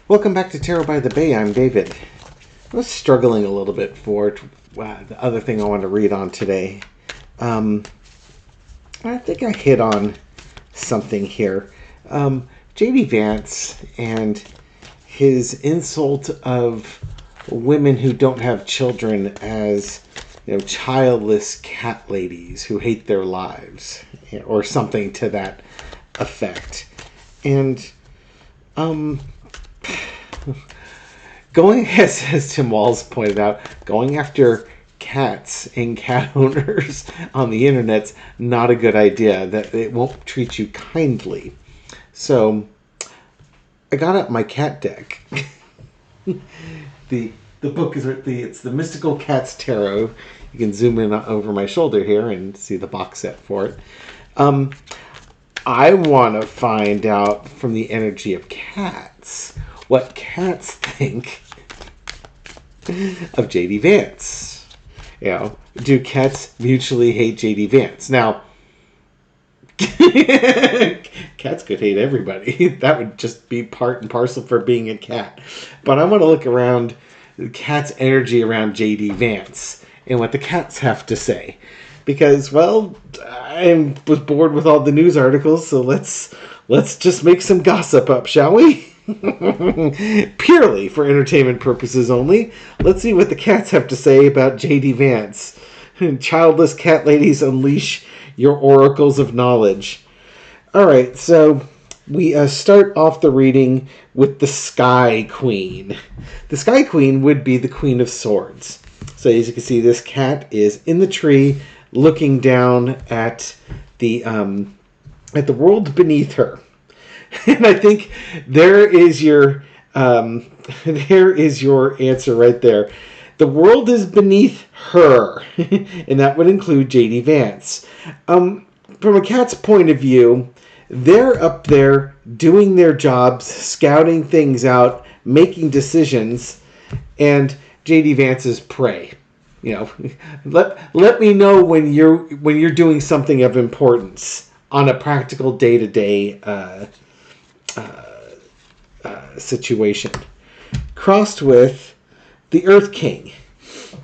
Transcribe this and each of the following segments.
Welcome back to Tarot by the Bay. I'm David. I was struggling a little bit for the other thing I wanted to read on today. I think I hit on something here. JD Vance and his insult of women who don't have children as, childless cat ladies who hate their lives, or something to that effect. And going, as Tim Walls pointed out, going after cats and cat owners on the internet's not a good idea. That it won't treat you kindly. So I got out my cat deck. The book is it's the Mystical Cats Tarot. You can zoom in over my shoulder here and see the box set for it. I want to find out from the energy of cats what cats think of JD Vance. Do cats mutually hate JD Vance? Now, cats could hate everybody. That would just be part and parcel for being a cat. But I want to look around the cat's energy around JD Vance and what the cats have to say. Because, well, I was bored with all the news articles, so let's just make some gossip up, shall we? Purely for entertainment purposes only. Let's see what the cats have to say about JD Vance. Childless cat ladies, unleash your oracles of knowledge. Alright, so we start off the reading with the Sky Queen. The Sky Queen would be the Queen of Swords. So as you can see, this cat is in the tree looking down at the world beneath her. And I think there is your answer right there. The world is beneath her, and that would include JD Vance. From a cat's point of view, they're up there doing their jobs, scouting things out, making decisions, and JD Vance is prey. Let me know when you're doing something of importance on a practical day-to-day situation. Crossed with the Earth King.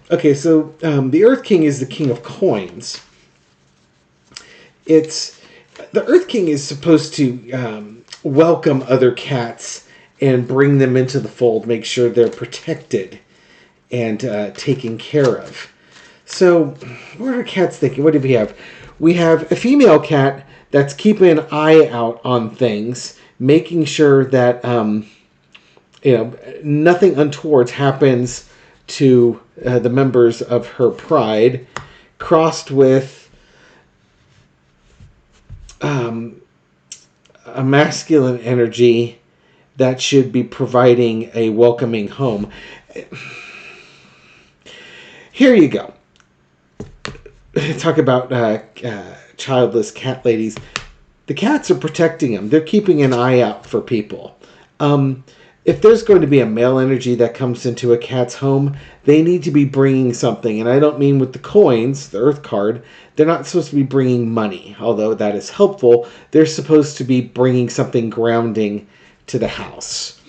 Okay, so the Earth King is the king of coins. The Earth King is supposed to welcome other cats and bring them into the fold, make sure they're protected and taken care of. So, what are cats thinking? What do we have? We have a female cat that's keeping an eye out on things, making sure that nothing untoward happens to the members of her pride, crossed with a masculine energy that should be providing a welcoming home. Here you go. Talk about childless cat ladies. The cats are protecting them. They're keeping an eye out for people. If there's going to be a male energy that comes into a cat's home, they need to be bringing something. And I don't mean with the coins, the Earth card. They're not supposed to be bringing money, although that is helpful. They're supposed to be bringing something grounding to the house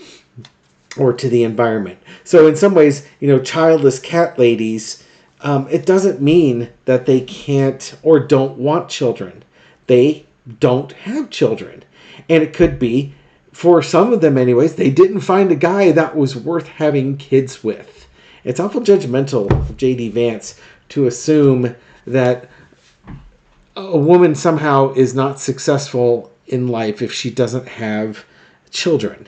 or to the environment. So in some ways, childless cat ladies, it doesn't mean that they can't or don't want children. They don't have children. And it could be, for some of them anyways, they didn't find a guy that was worth having kids with. It's awful judgmental of JD Vance to assume that a woman somehow is not successful in life if she doesn't have children.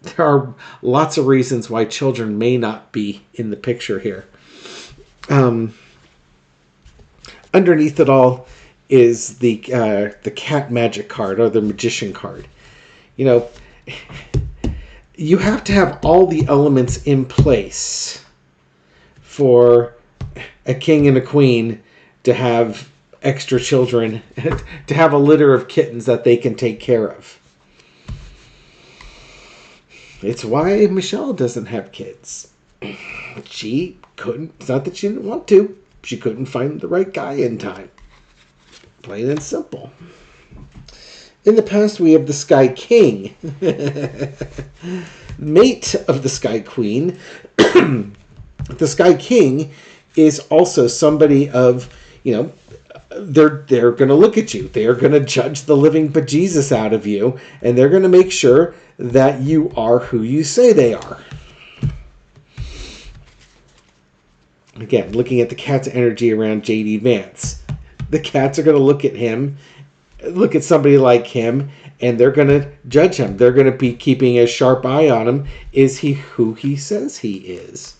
There are lots of reasons why children may not be in the picture here. Underneath it all is the cat magic card, or the magician card. You have to have all the elements in place for a king and a queen to have extra children, to have a litter of kittens that they can take care of. It's why Michelle doesn't have kids. She couldn't. It's not that she didn't want to. She couldn't find the right guy in time. Plain and simple. In the past, we have the Sky King, mate of the Sky Queen. The Sky King is also somebody of, they're going to look at you. They're going to judge the living bejesus out of you, and they're going to make sure that you are who you say they are. Again, looking at the cat's energy around JD Vance. The cats are going to look at him, look at somebody like him, and they're going to judge him. They're going to be keeping a sharp eye on him. Is he who he says he is?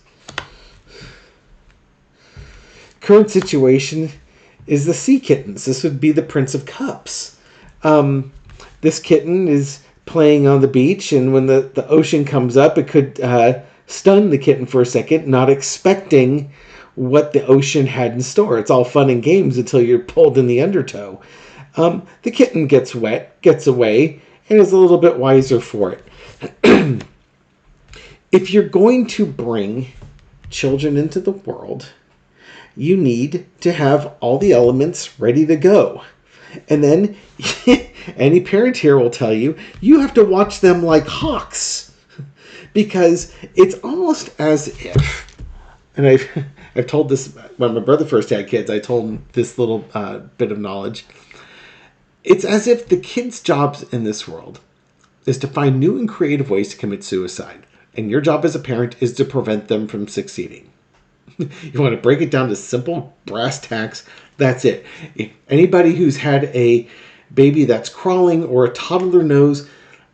Current situation is the sea kittens. This would be the Prince of Cups. This kitten is playing on the beach, and when the ocean comes up, it could stun the kitten for a second, not expecting what the ocean had in store. It's all fun and games until you're pulled in the undertow. The kitten gets wet, gets away, and is a little bit wiser for it. If you're going to bring children into the world, you need to have all the elements ready to go. And then any parent here will tell you, you have to watch them like hawks. Because it's almost as if, and I've told this, when my brother first had kids, I told him this little bit of knowledge. It's as if the kids' jobs in this world is to find new and creative ways to commit suicide. And your job as a parent is to prevent them from succeeding. You want to break it down to simple brass tacks. That's it. If anybody who's had a baby that's crawling or a toddler knows,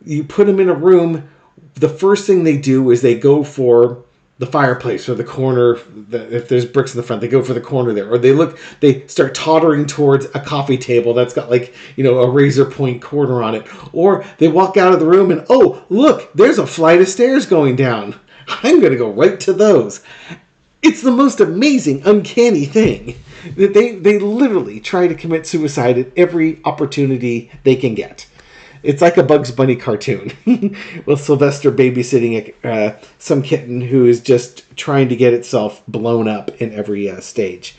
you put them in a room, the first thing they do is they go for the fireplace or the corner. If there's bricks in the front, they go for the corner there. Or they start tottering towards a coffee table that's got a razor point corner on it. Or they walk out of the room and, oh, look, there's a flight of stairs going down. I'm going to go right to those. It's the most amazing, uncanny thing that they literally try to commit suicide at every opportunity they can get. It's like a Bugs Bunny cartoon with Sylvester babysitting some kitten who is just trying to get itself blown up in every stage.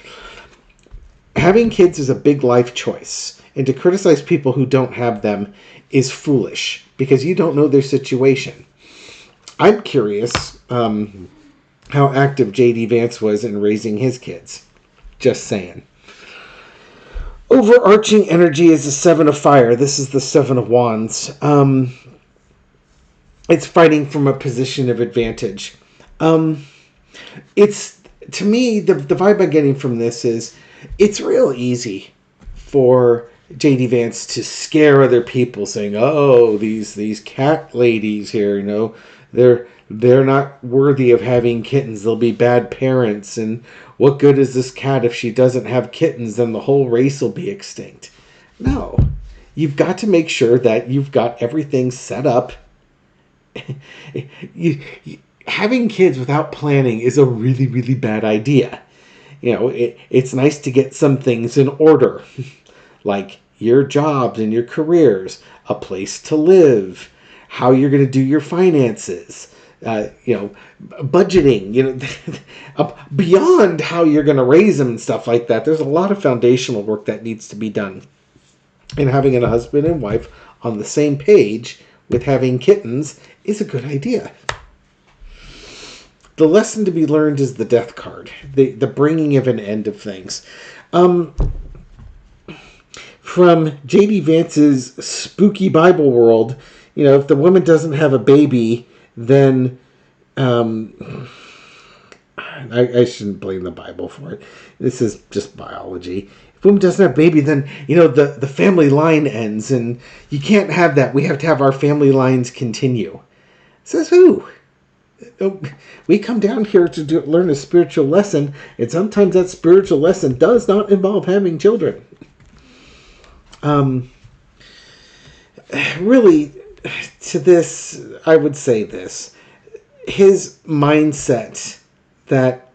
Having kids is a big life choice, and to criticize people who don't have them is foolish because you don't know their situation. I'm curious how active JD Vance was in raising his kids. Just saying. Overarching energy is the Seven of Fire. This is the Seven of Wands. It's fighting from a position of advantage. It's, to me, the vibe I'm getting from this is it's real easy for JD Vance to scare other people saying, oh, these cat ladies here, they're not worthy of having kittens. They'll be bad parents. And what good is this cat if she doesn't have kittens? Then the whole race will be extinct. No. You've got to make sure that you've got everything set up. Having kids without planning is a really, really bad idea. It's nice to get some things in order. Like your jobs and your careers, a place to live, how you're going to do your finances. Budgeting, beyond how you're going to raise them and stuff like that. There's a lot of foundational work that needs to be done. And having a husband and wife on the same page with having kittens is a good idea. The lesson to be learned is the death card, the bringing of an end of things. From JD Vance's spooky Bible world, if the woman doesn't have a baby, then I shouldn't blame the Bible for it. This is just biology. If a woman doesn't have a baby, then the family line ends, and you can't have that. We have to have our family lines continue. Says who? We come down here to learn a spiritual lesson, and sometimes that spiritual lesson does not involve having children. Really, to this, I would say this. His mindset that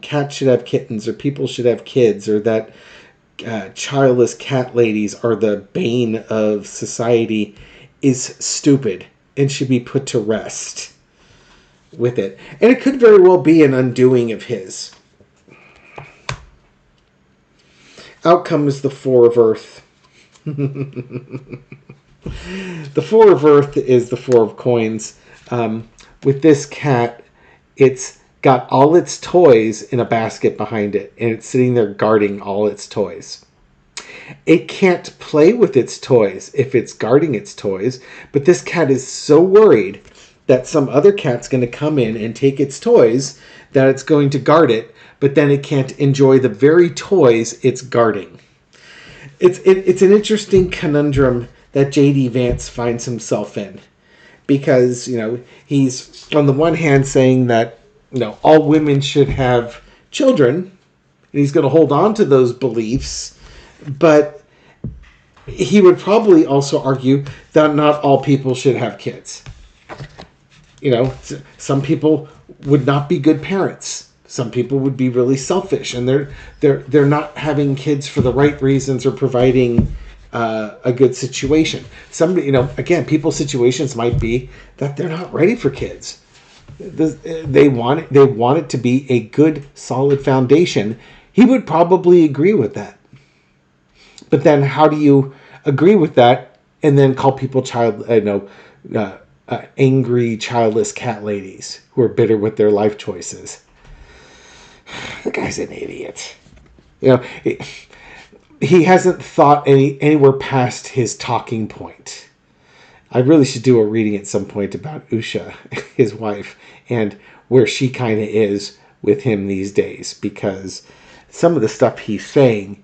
cats should have kittens, or people should have kids, or that childless cat ladies are the bane of society is stupid and should be put to rest with it. And it could very well be an undoing of his. Outcome is the Four of Earth. The Four of Earth is the Four of Coins. With this cat, it's got all its toys in a basket behind it, and it's sitting there guarding all its toys. It can't play with its toys if it's guarding its toys, but this cat is so worried that some other cat's going to come in and take its toys that it's going to guard it, but then it can't enjoy the very toys it's guarding. It's an interesting conundrum that JD Vance finds himself in, because he's on the one hand saying that all women should have children, and he's going to hold on to those beliefs, but he would probably also argue that not all people should have kids. Some people would not be good parents. Some people would be really selfish, and they're not having kids for the right reasons or providing a good situation. Again, people's situations might be that they're not ready for kids. They want it to be a good, solid foundation. He would probably agree with that. But then, how do you agree with that and then call people angry, childless cat ladies who are bitter with their life choices? The guy's an idiot. He hasn't thought anywhere past his talking point. I really should do a reading at some point about Usha, his wife, and where she kind of is with him these days, because some of the stuff he's saying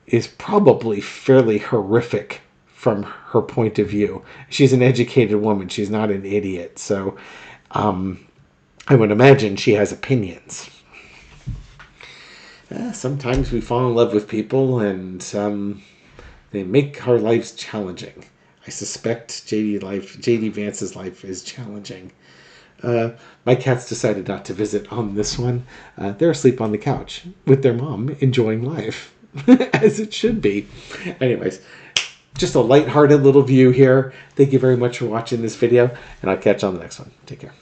is probably fairly horrific from her point of view. She's an educated woman. She's not an idiot. So I would imagine she has opinions. Sometimes we fall in love with people and they make our lives challenging. I suspect JD Vance's life is challenging. My cats decided not to visit on this one. They're asleep on the couch with their mom, enjoying life, as it should be. Anyways, just a lighthearted little view here. Thank you very much for watching this video, and I'll catch you on the next one. Take care.